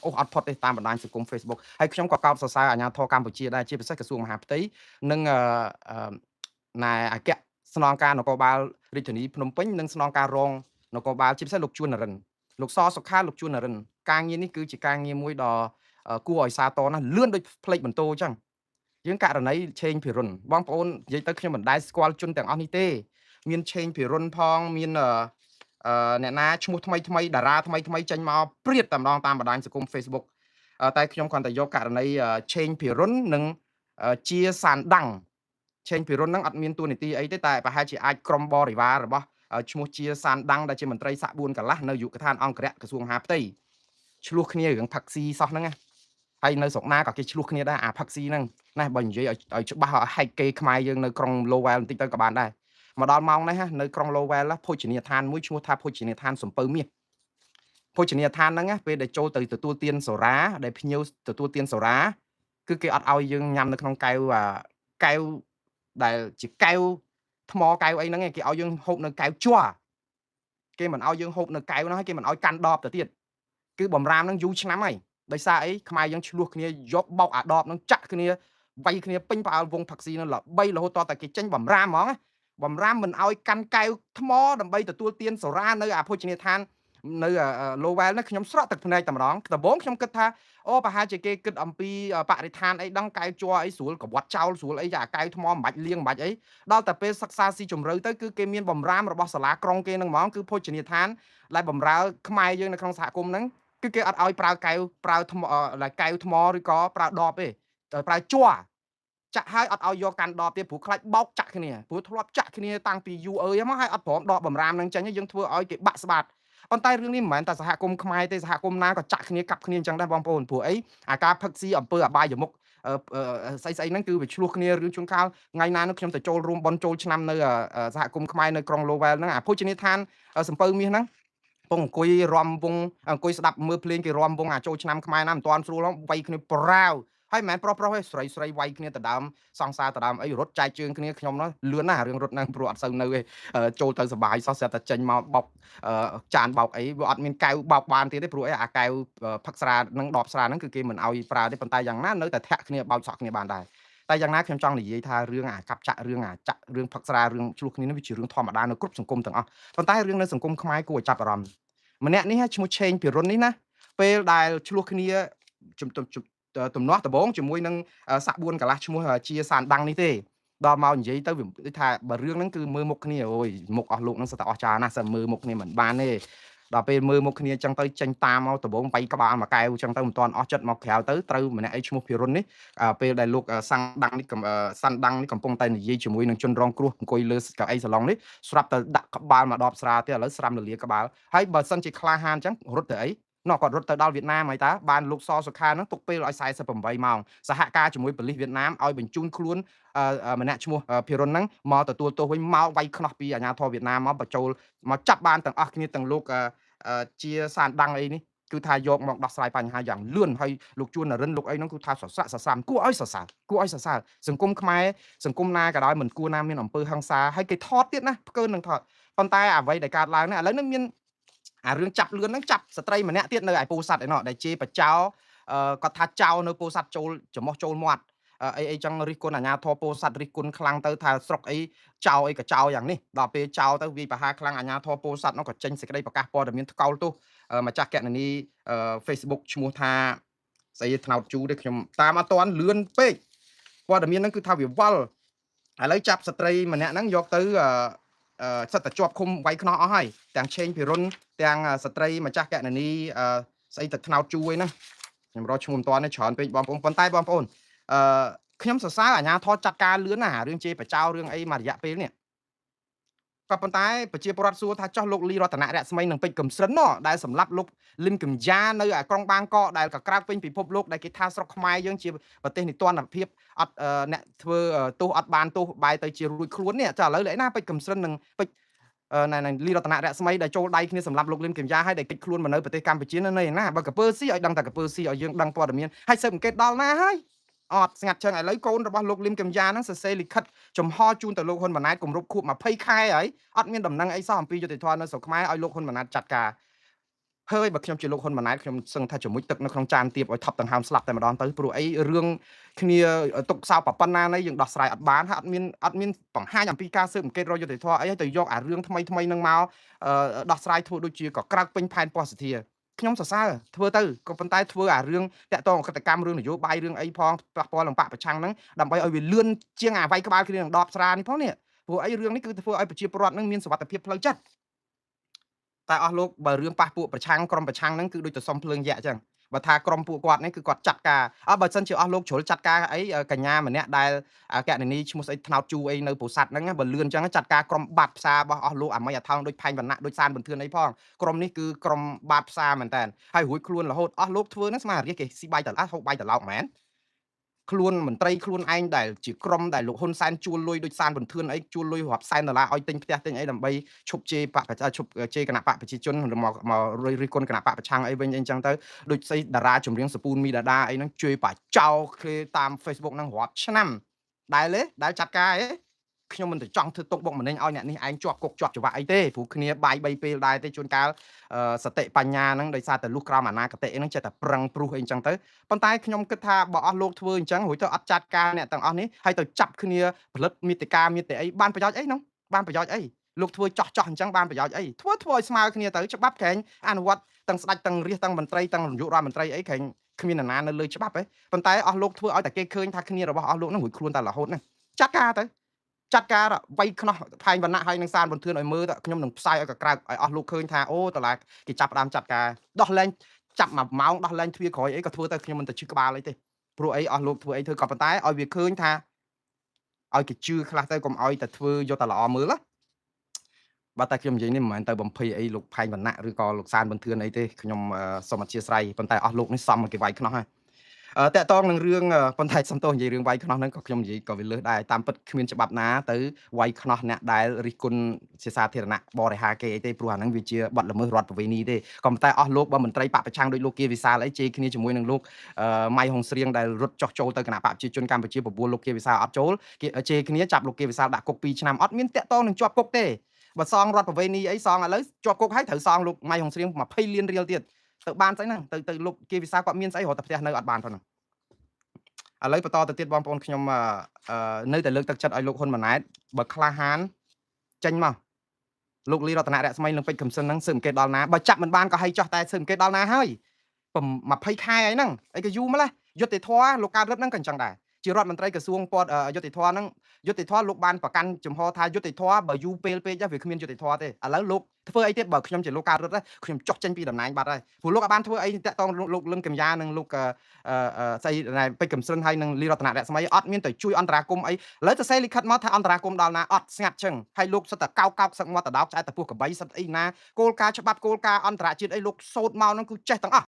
អូអត់ផុតទេតាមបណ្ដាញសង្គម Facebook ហើយខ្ញុំក៏កោតសរសើរអាជ្ញាធរកម្ពុជាដែរជាពិសេសក្រសួងមហាផ្ទៃនិងណែអគ្គស្នងការនគរបាលរាជធានីភ្នំពេញនិងស្នងការរងនគរបាលជាពិសេសលោកជួននរិនលោកសសុខាលោកជួននរិនការងារនេះគឺជាការងារមួយដ៏គួរឲ្យសាទរណាស់លឿនដូចផ្លេចបន្ទោអញ្ចឹងយើងករណីឆេងភិរុនបងប្អូននិយាយទៅខ្ញុំមិនដែលស្គាល់ជនទាំងអស់នេះទេមានឆេងភិរុនផងមានអ្នកណាឈ្មោះថ្មីថ្មីតារាថ្មីថ្មីចេញមកព្រាតតែម្ដងតាមបណ្ដាញសង្គម Facebook តែខ្ញុំគ្រាន់តែយកករណីឆេងភិរុននិងជាសានដាំងឆេងភិរុនហ្នឹងអត់មានតួនាទីអីទេតែប្រហែលជាអាចក្រុមបរិវាររបស់ឈ្មោះជាសានដាំងដែលជាមន្ត្រីសាក់4កន្លះនៅយុគឋានអង្គរៈក្រសួងមហាផ្ទៃឆ្លោះគ្នារឿងផឹកស៊ីសោះហ្នឹងណាហើយនៅស្រុកណាក៏គេឆ្លោះគ្នាដែរអាផឹកស៊ីហ្នឹងណាបើនិយាយឲ្យច្បាស់ឲ្យហែកគេខ្មែរយើងនៅក្រុង Lowell បន្តិចទៅក៏បានដែរមកដល់ម៉ោងនេះនៅក្រុង Lowell ភោជនីយដ្ឋានមួយឈ្មោះថាភោជនីយដ្ឋានសំពៅមាសភោជនីយដ្ឋានហ្នឹងពេលដែលចូលទៅទទួលទានសូរ៉ាដែលភ្ញៀវទទួលទានសូរ៉ាគឺគេអត់ឲ្យយើងញ៉ាំនៅក្នុងកែវដែលជាកែវថ្មកែវអីហ្នឹងគេឲ្យយើងហូបនៅកែវជ័រគេមិនឲ្យយើងហូបនៅកែវហ្នឹងហើយគេមិនឲ្យកាន់ដបទៅទៀតគឺបំរាមហ្នឹងយូរឆ្នាំហើយដោយសារអីខ្មែរយើងឆ្លោះគ្នាយកបោកអាដបហ្នឹងចាក់គ្នាវាយគ្នាពេញផ្អើលវងផឹកស៊ីហ្នឹងល្បីរហូតតតែគេចេញបំរាមហ្មងបំរាមមិនឲ្យកាន់កែវថ្មដើម្បីទទួលទានសូរ៉ានៅអាភោជនីយដ្ឋាននៅ Lowell នេះខ្ញុំស្រក់ទឹកភ្នែកតែម្ដងដំបូងខ្ញុំគិតថាអូប្រហែលជាគេគិតអំពីបរិស្ថានអីដឹងកែវជ័រអីស្រួលកវាត់ចោលស្រួលអីអាកែវថ្មមិនបាច់លាងមិនបាច់អីដល់តែពេលសិក្សាស៊ីជម្រៅទៅគឺគេមានបំរាមរបស់សាលាក្រុងគេនឹងហ្មងគឺភោជនីយដ្ឋានដែលបំរើខ្មែរយើងនៅក្នុងសហគមន៍ហ្នឹងគឺគេអត់ឲ្យប្រើកែវប្រើថ្មកែវថ្មឬក៏ប្រើដបទេប្រើជ័រចាក់ហើយអត់ឲ្យយកកាន់ដបទៀតព្រោះខ្លាចបោកចាក់គ្នាព្រោះធ្លាប់ចាក់គ្នាតាំងពីយូរអើយមកហើយអត់ព្រមដកបំរាមនឹងចេញយើងធ្វើឲ្យគេបាក់ស្បាតប៉ុន្តែរឿងនេះមិនមែនតែសហគមន៍ខ្មែរទេសហគមន៍ណាក៏ចាក់គ្នាកាប់គ្នាអញ្ចឹងដែរបងប្អូនព្រោះអីអាការផឹកស៊ីអំពើអបាយមុខស្អីស្អីហ្នឹងគឺវាឆ្លោះគ្នារឿងជួនកាលថ្ងៃណានោះខ្ញុំទៅចូលរួមបន់ចូលឆ្នាំនៅសហគមន៍ខ្មែរនៅក្រុង Lowell ហ្នឹងអាភោជនីយដ្ឋានសំពៅមាសហ្នឹងពងអង្គុយរំវងអង្គុយស្ដាប់មើលភ្លេងគេរំវងចូលឆ្នាំខ្មែរណាមិនទាន់ស្រួលហ្មងវាយគ្នាប្រាវហើយមិនមែនប្រុសទេស្រីវាយគ្នាទៅដើមសង្សារទៅដើមអីរត់ចែកជើងគ្នាខ្ញុំនោះលឿនណាស់រឿងរត់ហ្នឹងព្រោះអត់សូវនៅទេចូលទៅសបាយសោះស្រាប់តែចេញមកបោកចានបោកអីវាអត់មានកែវបោកបានទៀតទេព្រោះអីអាកែវផឹកស្រានិងដបស្រាហ្នឹងគឺគេមិនអោយប្រើទេប៉ុន្តែយ៉ាងណានៅតែធាក់គ្នាបោកសក់គ្នាបានដែរតែយ៉ាងណាខ្ញុំចង់និយាយថារឿងអាកាប់ចាក់រឿងផឹកស្រារឿងឆ្លោះគ្នានេះវាជារឿងធម្មតានៅគ្រប់សង្គមទាំងអស់ប៉ុន្តែរឿងនៅសង្គមខ្មែរគួរឲ្យចាប់អារម្មណ៍ម្នាក់នេះឈ្មោះឆេងភិរុននេះណាពេលដែលឆ្លោះគ្នាជំទំទំនាស់ដំបងជាមួយនឹងសាក់4កន្លះឈ្មោះជាសានដាំងនេះទេដល់មកនិយាយទៅវាដូចថាបើរឿងហ្នឹងគឺមើលមុខគ្នាអូយមុខអស់លោកហ្នឹងសិតតែអស់ចាណាស់សិតមើលមុខគ្នាមិនបានទេដល់ពេលមើលមុខគ្នាចឹងទៅចេញតាមមកដំបងបែកក្បាលមួយកែវចឹងទៅមិនទាន់អស់ចិត្តមកក្រៅទៅត្រូវម្នាក់អីឈ្មោះភិរុននេះពេលដែលលោកសាន់ដាំងនេះកំពុងតែនិយាយជាមួយនឹងជនរងគ្រោះអង្គុយលើកៅអីសាឡុងនេះស្រាប់តែដាក់ក្បាលមកដបស្រាទេឥឡូវស្រាំលលាក្បាលហើយបើសិនជាក្លាហានចឹងរត់ទៅអីនោះគាត់រត់ទៅដល់វៀតណាមហើយតើបានលោកសសុខានឹងទុកពេលឲ្យ48ម៉ោងសហការជាមួយប៉ូលីសវៀតណាមឲ្យបញ្ជូនខ្លួនម្នាក់ឈ្មោះភិរុនហ្នឹងមកទទួលទោសវិញមកវាយខ្នោះពីអាជ្ញាធរវៀតណាមមកបញ្ចូលមកចាប់បានទាំងអស់គ្នាទាំងលោកជាសានដាំងអីនេះគឺថាយកមកដោះស្រាយបញ្ហាយ៉ាងលឿនហើយលោកជួននរិនលោកអីហ្នឹងគឺថាសស្រាក់សស្រាំគួរឲ្យសរសើរគួរឲ្យសរសើរសង្គមខ្មែរសង្គមណាក៏ដោយមិនគួរណាមានអំពើហិង្សាហើយគេថតទៀតណាផ្កើនឹងថតប៉ុន្តែអ្វីដែលកើតឡើងនេះឥឡូវនេះមានអារឿងចាប់លឿនហ្នឹងចាប់ស្ត្រីម្នាក់ទៀតនៅឯពោធិ៍សាត់ឯណោះដែលជេរបចោគាត់ថាចោនៅពោធិ៍សាត់ចូលច្រមុះចូលមាត់អីចឹងរិះគន់អាជ្ញាធរពោធិ៍សាត់រិះគន់ខ្លាំងទៅថាស្រុកអីចោអីក៏ចោយ៉ាងនេះដល់ពេលចោទៅវាយប្រហារខ្លាំងអាជ្ញាធរពោធិ៍សាត់នោះក៏ចេញសេចក្តីប្រកាសព័ត៌មានថ្កោលទោសម្ចាស់គណនីFacebook ឈ្មោះថាស្អីថ្នោតជូទេខ្ញុំតាមអត់ទាន់លឿនពេកព័ត៌មានហ្នឹងគឺថាវាវល់ឥឡូវចាប់ស្ត្រីម្នាក់ហ្នឹងយកទៅសិតតែជាប់ឃុំវាយខ្នោះអស់ហើយទាំងឆេងភិរុនទាំងស្ត្រីម្ចាស់កណនីស្អីទឹកថ្នោតជូអីណាខ្ញុំរកឈ្មោះមិនទាន់ទេច្រើនពេកបងប្អូនប៉ុន្តែបងប្អូនអឺខ្ញុំសរសើរអាជ្ញាធរចាត់ការលឿនណារឿងជេរបចោរឿងអីមួយរយៈពេលនេះក៏ប៉ុន្តែប្រជាពលរដ្ឋសួរថាចោះលោកលីរតនៈរស្មីនិងពេជ្រកំស្រិនណដែលសម្រាប់លោកលឹមកំយ៉ានៅឯក្រុងបាងកកដែលក៏ក្រើកពេញពិភពលោកដែលគេថាស្រុកខ្មែរយើងជាប្រទេសនីតិរដ្ឋភាពអត់អ្នកធ្វើទោសអត់បានទោសបែរទៅជារួចខ្លួននេះចាឥឡូវលេណាពេជ្រកំស្រិននិងពេជ្រណែលីរតនៈរស្មីដែលចូលដៃគ្នាសម្រាប់លោកលឹមកំយ៉ាឲ្យដែលគេចខ្លួនមកនៅប្រទេសកម្ពុជានៅណាបើកពើស៊ីឲ្យដឹងតែកពើស៊ីឲ្យយើងដឹងព័ត៌មានហើយស៊ើបអង្កេតដល់ណាហើយអត់ស្ងាត់ជើងឥឡូវកូនរបស់លោកលឹមកំយ៉ាហ្នឹងសរសេរលិខិតចំហជូនទៅលោកហ៊ុនម៉ាណែតគម្រប់ខួប20ខែហើយអត់មានដំណឹងអីសោះអំពីយុតិធម៌នៅស្រុកខ្មែរឲ្យលោកហ៊ុនម៉ាណែតចាត់ការ hơiបើខ្ញុំជាលោកហ៊ុនម៉ាណែតខ្ញុំសឹងថាជាមួយទឹកនៅក្នុងចានទៀបឲ្យថប់ដង្ហើមស្លាប់តែម្ដងទៅព្រោះអីរឿងគ្នាទុកសោកប៉ុណ្ណាណីយើងដោះស្រាយអត់បានហើយអត់មានបង្ហាញអំពីការស៊ើបអង្កេតរកយុត្តិធម៌អីហើយទៅយកអារឿងថ្មីនឹងមកដោះស្រាយធ្វើដូចជាក៏ក្រើកពេញផែនពោះសធាខ្ញុំសរសើរធ្វើទៅក៏ប៉ុន្តែធ្វើអារឿងតាក់ទងអកតកម្មរឿងនយោបាយរឿងអីផងប៉ះពាល់នឹងបកប្រឆាំងហ្នឹងដើម្បីឲ្យវាលឿនជាងអាវាយក្បាលគ្នានឹងដបស្រានេះផងនេះព្រោះអីរឿងនេះគឺធ្វើឲ្យប្រជាពលរដ្ឋនឹងមានសុវត្ថិភាពផ្លូវចិត្តតែអស់លោកបើរឿងប៉ះពួកប្រឆាំងក្រុមប្រឆាំងហ្នឹងគឺដូចទៅសុំភ្លើងយក្សអញ្ចឹងបើថាក្រុមពួកគាត់នេះគឺគាត់ចាត់ការបើសិនជាអស់លោកជ្រុលចាត់ការអីកញ្ញាម្នាក់ដែលកណនីឈ្មោះស្អីថ្នោតជូអីនៅពោធិ៍សាត់ហ្នឹងបើលឿនអញ្ចឹងចាត់ការក្រុមបាតផ្សាររបស់អស់លោកអាមីអាថោងដូចផែងវណ្ណៈដូចសានបន្ទឿនអីផងក្រុមនេះគឺក្រុមបាតផ្សារមែនតើហើយរួចខ្លួនរហូតអស់លោកធ្វើហ្នឹងស្មារតីគេស៊ីបាយតឡាហូបបាយតឡោកមែនខ្លួនមន្ត្រីខ្លួនឯងដែលជាក្រុមដែលលោកហ៊ុនសែនជួលលុយដូចសានបន្ទឿនអីជួលលុយរាប់សែនដុល្លារឲ្យទិញផ្ទះទិញអីដើម្បីឈប់ជេរបកឈប់ជេរគណៈបកប្រជាជនមករិះគន់គណៈបកប្រឆាំងអីវិញអីចឹងទៅដូចស្អីតារាចម្រៀងសពូនមីដាដាអីហ្នឹងជួយបាចោលគេតាម Facebook ហ្នឹងរាប់ឆ្នាំដែលចាត់ការអីខ្ញុំមិនទៅចង់ធ្វើទុកបុកម្នេញឲ្យអ្នកនេះឯងជាប់គុកជាប់ច្បាប់អីទេព្រោះគ្នាបាយ3ពេលដែរទេជួនកាលសតិបញ្ញាហ្នឹងដោយសារតែលុះក្រោមអាណាកតិហ្នឹងចេះតែប្រឹងព្រុសអីចឹងទៅប៉ុន្តែខ្ញុំគិតថាបើអស់លោកធ្វើអញ្ចឹងរួចទៅអត់ចាត់ការអ្នកទាំងអស់នេះហើយទៅចាប់គ្នាផលិតមាតិកាមាតិអីបានប្រយោជន៍អីហ្នឹងបានប្រយោជន៍អីលោកធ្វើចោះអញ្ចឹងបានប្រយោជន៍អីធ្វើឲ្យស្មើគ្នាទៅច្បាប់ក្រែងអនុវត្តទាំងស្ដេចទាំងរាជទាំងមន្ត្រីទាំងនាយករដ្ឋមន្ត្រីអីក្រែងគ្មាននរណានៅលើច្បាប់ទេប៉ុន្តែអស់លោកធ្វើឲ្យតែគេឃើញថាគ្នារបស់អស់លោកហ្នឹងរួចខ្លួនតែរហូតហ្នឹងចាត់ការទៅចាត់ការវាយខ្នោះផែងវណ្ណៈហើយនឹងសានបន្ទឿនឲ្យមើលតខ្ញុំនឹងផ្សាយឲ្យកក្រើកឲ្យអស់លោកឃើញថាអូតឡាគេចាប់ផ្ដើមចាត់ការដោះលែងចាប់1ម៉ោងដោះលែងទ្វារក្រោយអីក៏ធ្វើទៅខ្ញុំមិនទៅឈឺក្បាលអីទេព្រោះអីអស់លោកធ្វើអីធ្វើក៏ប៉ុន្តែឲ្យវាឃើញថាឲ្យគេជឿខ្លះទៅកុំឲ្យតែធ្វើយកតែល្អមើលណាបើតែខ្ញុំនិយាយនេះមិនមែនទៅបំភ័យអីលោកផែងវណ្ណៈឬក៏លោកសានបន្ទឿនអីទេខ្ញុំសូមអធិស្ឋានប៉ុន្តែអស់លោកនេះសមគេវាយខ្នោះហើយតាក់ទងនឹងរឿងប៉ុន្តែសំទោសនិយាយរឿងវាយខ្នោះហ្នឹងក៏ខ្ញុំនិយាយក៏វាលើសដែរតាមពិតគ្មានច្បាប់ណាទៅវាយខ្នោះអ្នកដែលរិះគន់ជាសាធារណៈបរិហាគេអីទេព្រោះអាហ្នឹងវាជាបទល្មើសរដ្ឋប្រវេណីទេក៏ប៉ុន្តែអស់លោកបើមន្ត្រីបកប្រឆាំងដូចលោកគៀវិសាលអីជេរគ្នាជាមួយនឹងលោកម៉ៃហុងស្រៀងដែលរត់ចោះចូលទៅគណៈបកប្រជាជនកម្ពុជាបបួលលោកគៀវិសាលអត់ចូលគេជេរគ្នាចាប់លោកគៀវិសាលដាក់គុក2ឆ្នាំអត់មានតាក់ទងនឹងជាប់គុកទេបើសងរដ្ឋប្រវេណីអីសងឥឡូវជាប់គុកហើយត្រូវសងលោកម៉ៃហុងស្រៀង20លានរៀលទៀតទៅបានស្អីហ្នឹងទៅលោកគៀវិសាលគាត់មានស្អីរត់តែផ្ទះនៅអត់បានផងហ្នឹងឥឡូវបន្តទៅទៀតបងប្អូនខ្ញុំនៅតែលើកទឹកចិត្តឲ្យលោកហ៊ុនម៉ាណែតបើក្លាហានចេញមកលោកលីរតនៈរស្មីនឹងពេជ្រកំសិនហ្នឹងស៊ើបអង្កេតដល់ណាបើចាប់មិនបានក៏ឲ្យចោះតែស៊ើបអង្កេតដល់ណាហើយ20ខែអីហ្នឹងអីក៏យូរម្ល៉េះយុត្តិធម៌លោកកើតរិទ្ធហ្នឹងក៏អញ្ចឹងដែរជារដ្ឋមន្ត្រីក្រសួងពាត់យុត្តិធម៌ហ្នឹងយុត្តិធម៌លោកបានប្រកាន់ចំហថាយុត្តិធម៌បើយូរពេលពេកវាគ្មានយុត្តិធម៌ទេឥឡូវលោកធ្វើអីទៀតបើខ្ញុំជាលោកកើតរិទ្ធខ្ញុំចុះចេញពីតំណែងបាត់ហើយព្រោះលោកអាចបានធ្វើអីតាក់ទងលោកលឹងកំយ៉ានិងលោកស្អីពេជ្រកំស្រិនហើយនឹងលីរតនៈរស្មីអត់មានទៅជួយអន្តរាគមអីឥឡូវទៅសេលិខិតមកថាអន្តរាគមដល់ណាអត់ស្ងាត់ចឹងហើយលោកសិតតែកោកសឹកមកតដោកឆ្អែតតែពោះកបីសិតអីណាគោលការណ៍ច្បាប់គោលការណ៍អន្តរជាតិអីលោកសូត្រមកហ្នឹងគឺចេះទាំងអស់